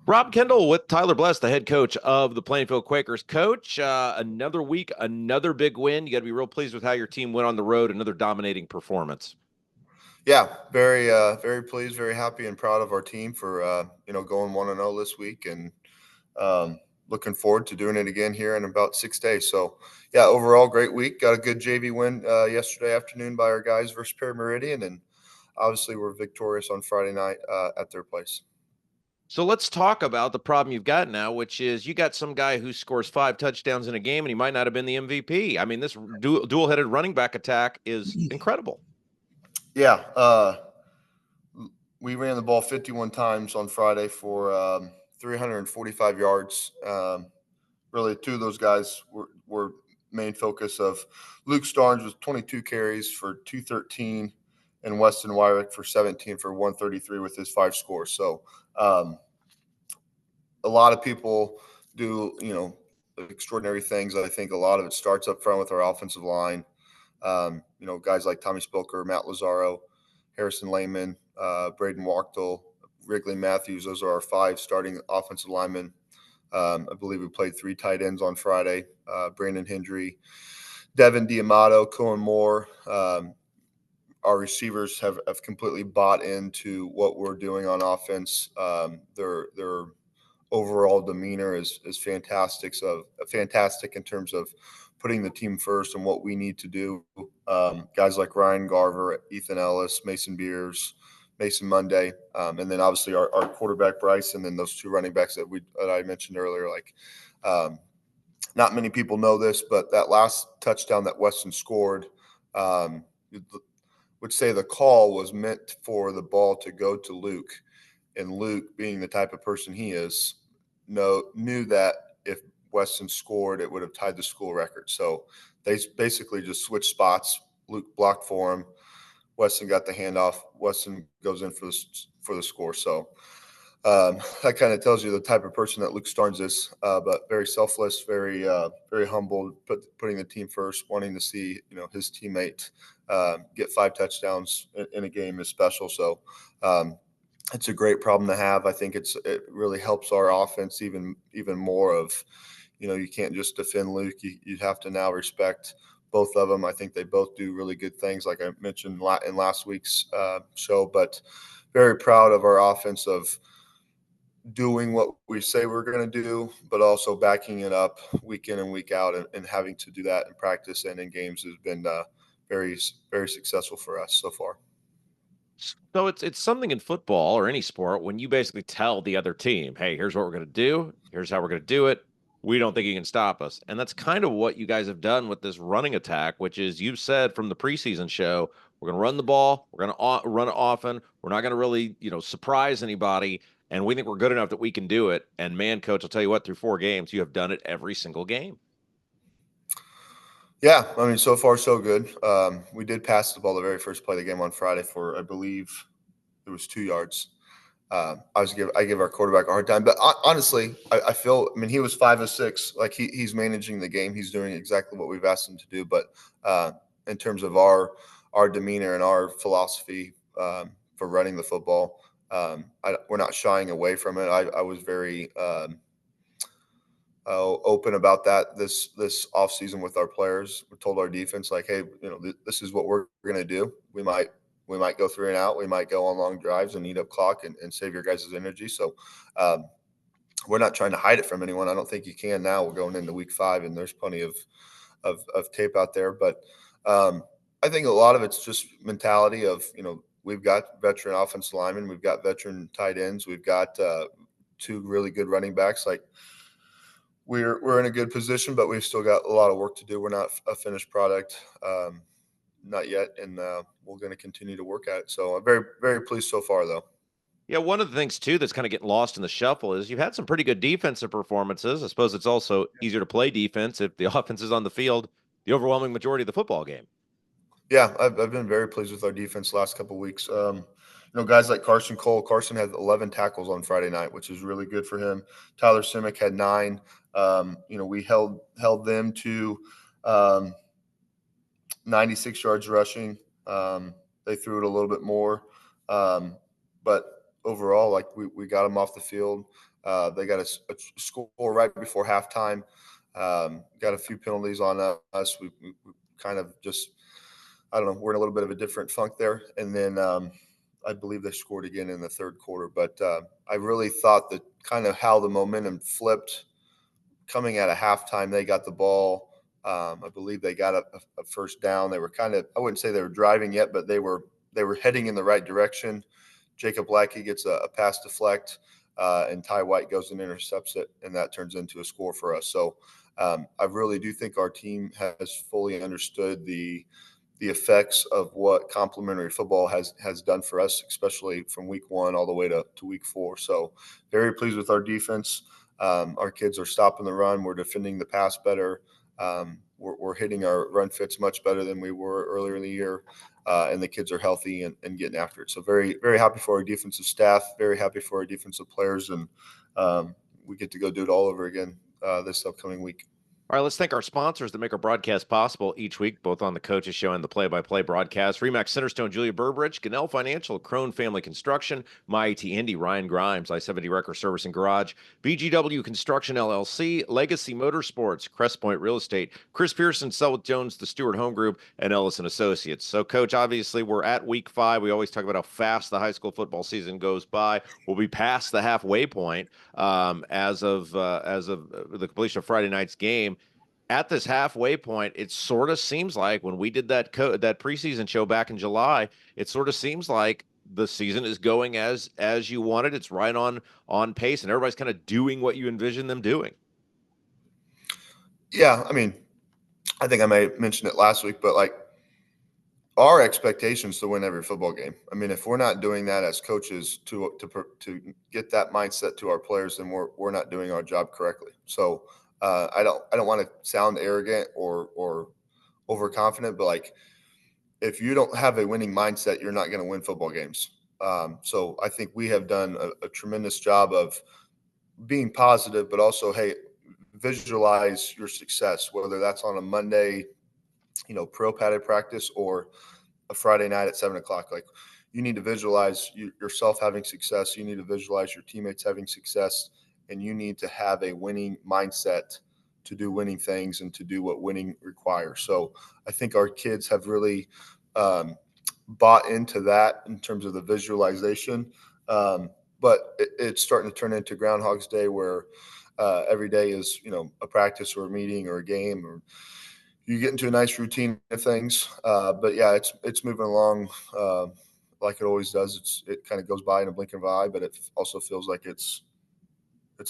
Rob Kendall with Tyler Bless, the head coach of the Plainfield Quakers. Coach, another week, another big win. You got to be real pleased with how your team went on the road. Another dominating performance. Yeah, very pleased, very happy, and proud of our team for going 1-0 this week, and looking forward to doing it again here in about 6 days. So, yeah, overall great week. Got a good JV win yesterday afternoon by our guys versus Perry Meridian, and obviously we're victorious on Friday night at their place. So let's talk about the problem you've got now, which is you got some guy who scores 5 touchdowns in a game, and he might not have been the MVP. I mean, this dual-headed running back attack is incredible. Yeah, we ran the ball 51 times on Friday for 345 yards. Really, two of those guys were main focus of Luke Starnes with 22 carries for 213 and Weston Wyrick for 17 for 133 with his 5 scores. So a lot of people do, extraordinary things. I think a lot of it starts up front with our offensive line. Guys like Tommy Spilker, Matt Lazaro, Harrison Lehman, Braden Wachtel, Wrigley Matthews. Those are our 5 starting offensive linemen. I believe we played 3 tight ends on Friday. Brandon Hendry, Devin Diamato, Cohen Moore. Our receivers have completely bought into what we're doing on offense. Their overall demeanor is fantastic. So fantastic in terms of putting the team first and what we need to do. Guys like Ryan Garver, Ethan Ellis, Mason Beers, Mason Monday, and then obviously our quarterback Bryce, and then those 2 running backs that I mentioned earlier. Not many people know this, but that last touchdown that Weston scored, would say the call was meant for the ball to go to Luke, and Luke, being the type of person he is, knew that if Weston scored, it would have tied the school record. So they basically just switched spots. Luke blocked for him. Weston got the handoff. Weston goes in for the score. So that kind of tells you the type of person that Luke Starnes is, but very selfless, very humble, putting the team first, wanting to see his teammate get 5 touchdowns in a game is special. So it's a great problem to have. I think it really helps our offense even more. Of you can't just defend Luke. You have to now respect both of them. I think they both do really good things, like I mentioned in last week's show. But very proud of our offense of doing what we say we're going to do, but also backing it up week in and week out, and having to do that in practice and in games has been very, very successful for us so far. So it's something in football or any sport when you basically tell the other team, hey, here's what we're going to do. Here's how we're going to do it. We don't think you can stop us. And that's kind of what you guys have done with this running attack, which is you've said from the preseason show, we're going to run the ball. We're going to run it often. We're not going to really, surprise anybody. And we think we're good enough that we can do it. And man, coach, I'll tell you what, through 4 games, you have done it every single game. Yeah, I mean, so far so good. We did pass the ball the very first play of the game on Friday for, I believe, it was 2 yards. I give our quarterback a hard time, but honestly, I feel. I mean, he was 5 of 6. Like he's managing the game. He's doing exactly what we've asked him to do. But in terms of our demeanor and our philosophy for running the football, we're not shying away from it. I was very open about that this offseason with our players. We told our defense, like, hey, this is what we're going to do. We might go 3 and out. We might go on long drives and eat up clock and save your guys' energy. So we're not trying to hide it from anyone. I don't think you can now. We're going into week 5, and there's plenty of tape out there. But I think a lot of it's just mentality of, we've got veteran offensive linemen. We've got veteran tight ends. We've got 2 really good running backs. Like, we're in a good position, but we've still got a lot of work to do. We're not a finished product. Not yet, and we're going to continue to work at it. So I'm very, very pleased so far, though. Yeah, one of the things, too, that's kind of getting lost in the shuffle is you've had some pretty good defensive performances. I suppose it's also easier to play defense if the offense is on the field the overwhelming majority of the football game. Yeah, I've been very pleased with our defense the last couple of weeks. Guys like Carson Cole. Carson had 11 tackles on Friday night, which is really good for him. Tyler Simic had 9. We held them to 96 yards rushing. They threw it a little bit more, but overall. Like we got them off the field. They got a score right before halftime. Got a few penalties on us. We kind of just, I don't know, we're in a little bit of a different funk there. And then I believe they scored again in the third quarter. But I really thought that kind of how the momentum flipped coming out of halftime. They got the ball. I believe they got a first down. They were kind of, I wouldn't say they were driving yet, but they were heading in the right direction. Jacob Lackey gets a pass deflect, and Ty White goes and intercepts it, and that turns into a score for us. So I really do think our team has fully understood the effects of what complementary football has done for us, especially from week 1 all the way to week 4. So very pleased with our defense. Our kids are stopping the run. We're defending the pass better. We're hitting our run fits much better than we were earlier in the year. And the kids are healthy and getting after it. So very, very happy for our defensive staff, very happy for our defensive players. And we get to go do it all over again this upcoming week. All right, let's thank our sponsors that make our broadcast possible each week, both on the Coaches Show and the play-by-play broadcast. Remax Centerstone, Julia Burbridge, Gunnell Financial, Crone Family Construction, MyIT Indy, Ryan Grimes, I-70 Wrecker Service and Garage, BGW Construction LLC, Legacy Motorsports, Crest Point Real Estate, Chris Pearson, Selwood Jones, the Stewart Home Group, and Ellison Associates. So, Coach, obviously we're at week 5. We always talk about how fast the high school football season goes by. We'll be past the halfway point as of the completion of Friday night's game. At this halfway point, it sort of seems like when we did that preseason show back in July, it sort of seems like the season is going as you wanted. It's right on pace, and everybody's kind of doing what you envisioned them doing. Yeah, I mean, I think I may have mentioned it last week, but like our expectations to win every football game. I mean, if we're not doing that as coaches to get that mindset to our players, then we're not doing our job correctly. So I don't want to sound arrogant or overconfident, but like if you don't have a winning mindset, you're not going to win football games. So I think we have done a tremendous job of being positive, but also, hey, visualize your success, whether that's on a Monday, pro padded practice or a Friday night at 7:00. Like you need to visualize yourself having success. You need to visualize your teammates having success. And you need to have a winning mindset to do winning things and to do what winning requires. So I think our kids have really bought into that in terms of the visualization. But it's starting to turn into Groundhog's Day where every day is, a practice or a meeting or a game, or you get into a nice routine of things. But yeah, it's moving along like it always does. It kind of goes by in a blink of an eye, but it also feels like it's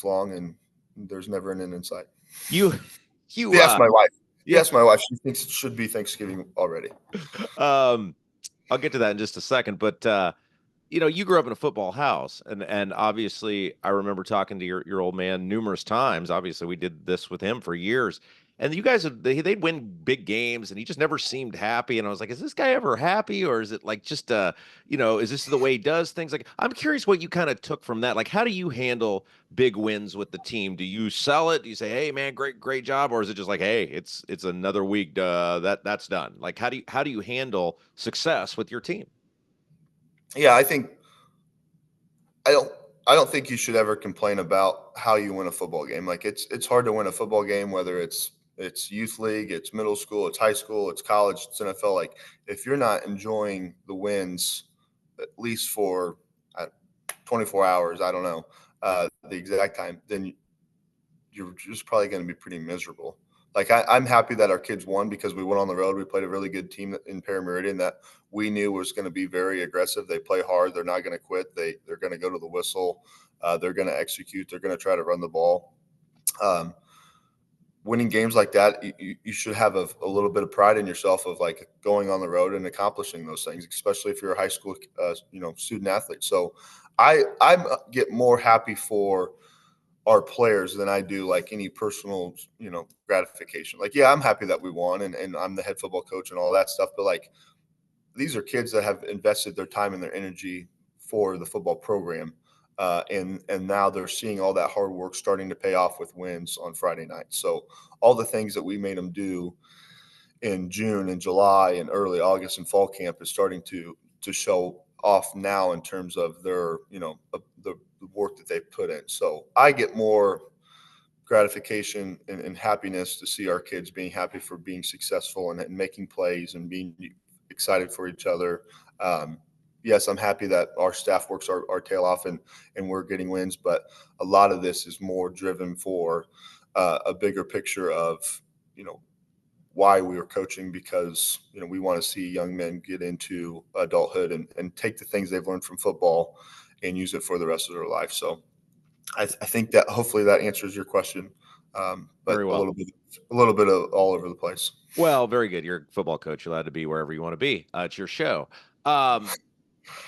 long and there's never an end in sight. You ask my wife. Yeah. Ask my wife. She thinks it should be Thanksgiving already. I'll get to that in just a second, but you grew up in a football house, and obviously I remember talking to your old man numerous times. Obviously, we did this with him for years. And you guys, they'd win big games, and he just never seemed happy. And I was like, is this guy ever happy, or is it like just is this the way he does things? Like, I'm curious what you kind of took from that. Like, how do you handle big wins with the team? Do you sell it? Do you say, hey man, great job, or is it just like, hey, it's another week, that's done? Like, how do you handle success with your team? Yeah, I don't think you should ever complain about how you win a football game. Like it's hard to win a football game, whether it's youth league, it's middle school, it's high school, it's college, it's NFL. Like if you're not enjoying the wins, at least for 24 hours, I don't know the exact time, then you're just probably going to be pretty miserable. Like I'm happy that our kids won because we went on the road. We played a really good team in Perry Meridian that we knew was going to be very aggressive. They play hard. They're not going to quit. They're going to go to the whistle. They're going to execute. They're going to try to run the ball. Winning games like that, you should have a little bit of pride in yourself of like going on the road and accomplishing those things, especially if you're a high school, student athlete. So I get more happy for our players than I do like any personal, gratification. Like, yeah, I'm happy that we won and I'm the head football coach and all that stuff. But like, these are kids that have invested their time and their energy for the football program. And now they're seeing all that hard work starting to pay off with wins on Friday night. So all the things that we made them do in June and July and early August and fall camp is starting to show off now in terms of their, the work that they put in. So I get more gratification and happiness to see our kids being happy for being successful and making plays and being excited for each other. Yes, I'm happy that our staff works our tail off and we're getting wins, but a lot of this is more driven for a bigger picture of, why we are coaching, because, we want to see young men get into adulthood and take the things they've learned from football and use it for the rest of their life. So I think that hopefully that answers your question, but Very a well. little bit of all over the place. Well, very good. You're a football coach. You're allowed to be wherever you want to be. It's your show. Um,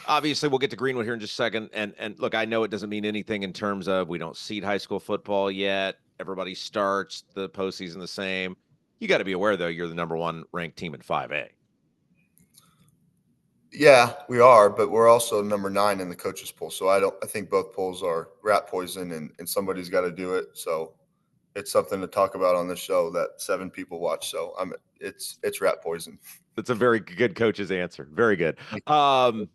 Obviously, we'll get to Greenwood here in just a second. And look, I know it doesn't mean anything in terms of we don't seed high school football yet. Everybody starts the postseason the same. You got to be aware, though, you're the number one ranked team in 5A. Yeah, we are, but we're also number 9 in the coaches poll. So I think both polls are rat poison, and somebody's got to do it. So it's something to talk about on this show that 7 people watch. So it's rat poison. That's a very good coach's answer. Very good. Um,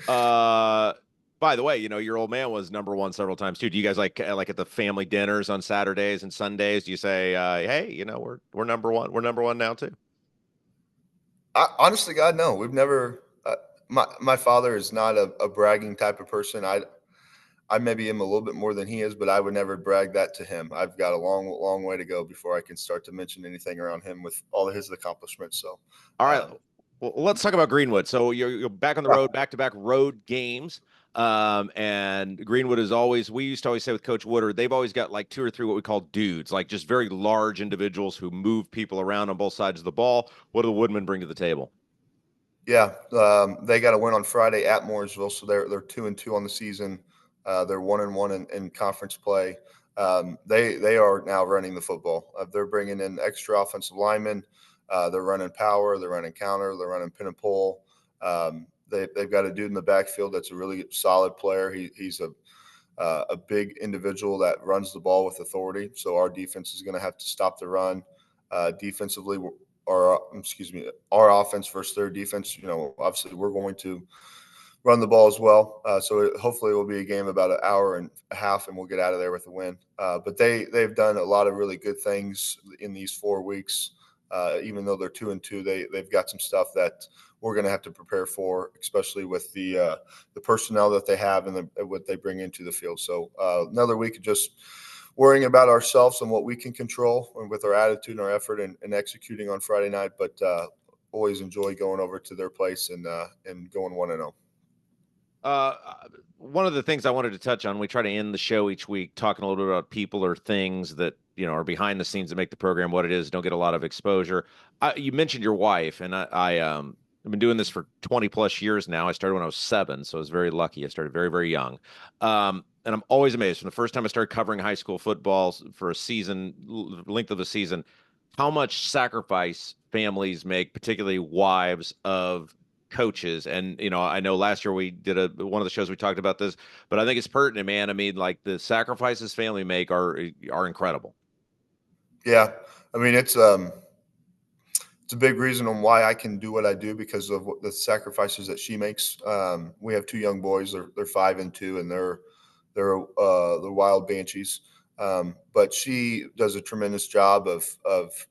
uh, by the way, your old man was number one several times too. Do you guys like at the family dinners on Saturdays and Sundays? Do you say, "Hey, we're number one. We're number one now too"? Honestly, God, no, we've never. My father is not a bragging type of person. I maybe am a little bit more than he is, but I would never brag that to him. I've got a long way to go before I can start to mention anything around him with all of his accomplishments. So, All right. um, Well, let's talk about Greenwood. So you're back on the road, back-to-back road games. And Greenwood is always, we used to always say with Coach Woodard, they've always got like 2 or 3 what we call dudes, like just very large individuals who move people around on both sides of the ball. What do the Woodmen bring to the table? yeah, they got a win on Friday at Mooresville, so they're 2-2 on the season. They're 1-1 in conference play. They are now running the football. They're bringing in extra offensive linemen. They're running power. They're running counter. They're running pin and pull. They've got a dude in the backfield that's a really solid player. He's a big individual that runs the ball with authority. So our defense is going to have to stop the run. Defensively, our offense versus their defense. Obviously we're going to run the ball as well. Hopefully it will be a game about an hour and a half, and we'll get out of there with a win. But they've done a lot of really good things in these 4 weeks. Even though they're 2-2, they've got some stuff that we're going to have to prepare for, especially with the personnel that they have and what they bring into the field. So another week of just worrying about ourselves and what we can control, and with our attitude and our effort and executing on Friday night. But always enjoy going over to their place and going 1-0. Uh, One of the things I wanted to touch on, we try to end the show each week talking a little bit about people or things that are behind the scenes that make the program what it is. Don't get a lot of exposure. You mentioned your wife, and I've been doing this for 20 plus years now. I started when I was 7, so I was very lucky. I started very, very young. And I'm always amazed from the first time I started covering high school football for a season, length of a season, how much sacrifice families make, particularly wives of coaches. And I know last year we did one of the shows we talked about this, but I think it's pertinent, man. I mean, like the sacrifices family make are incredible. Yeah, I mean it's a big reason on why I can do what I do, because of the sacrifices that she makes. We have 2 young boys. They're 5 and 2, and they're wild banshees. But she does a tremendous job of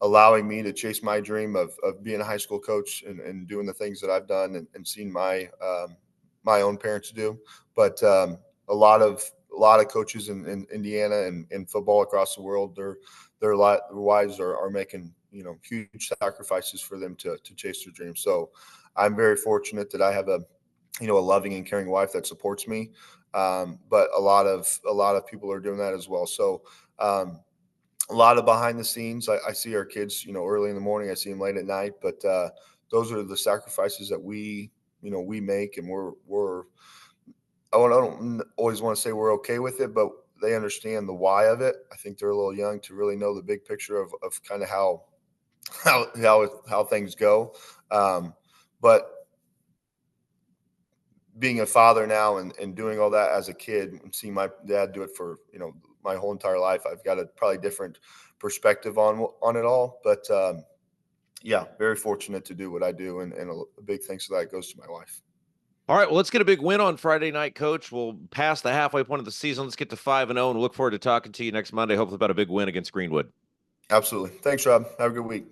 allowing me to chase my dream of being a high school coach and doing the things that I've done and seen my own parents do. But a lot of coaches in Indiana and in football across the world, their wives are making huge sacrifices for them to chase their dreams. So I'm very fortunate that I have a loving and caring wife that supports me. But a lot of people are doing that as well. So a lot of behind the scenes. I see our kids, early in the morning. I see them late at night. But those are the sacrifices that we make, and I don't always want to say we're okay with it, but they understand the why of it. I think they're a little young to really know the big picture of kind of how things go. But being a father now and doing all that as a kid and seeing my dad do it for my whole entire life, I've got a probably different perspective on it all. But yeah, very fortunate to do what I do, and a big thanks to that goes to my wife. All right, well, let's get a big win on Friday night, Coach. We'll pass the halfway point of the season. Let's get to 5-0, and we'll look forward to talking to you next Monday, hopefully about a big win against Greenwood. Absolutely. Thanks, Rob. Have a good week.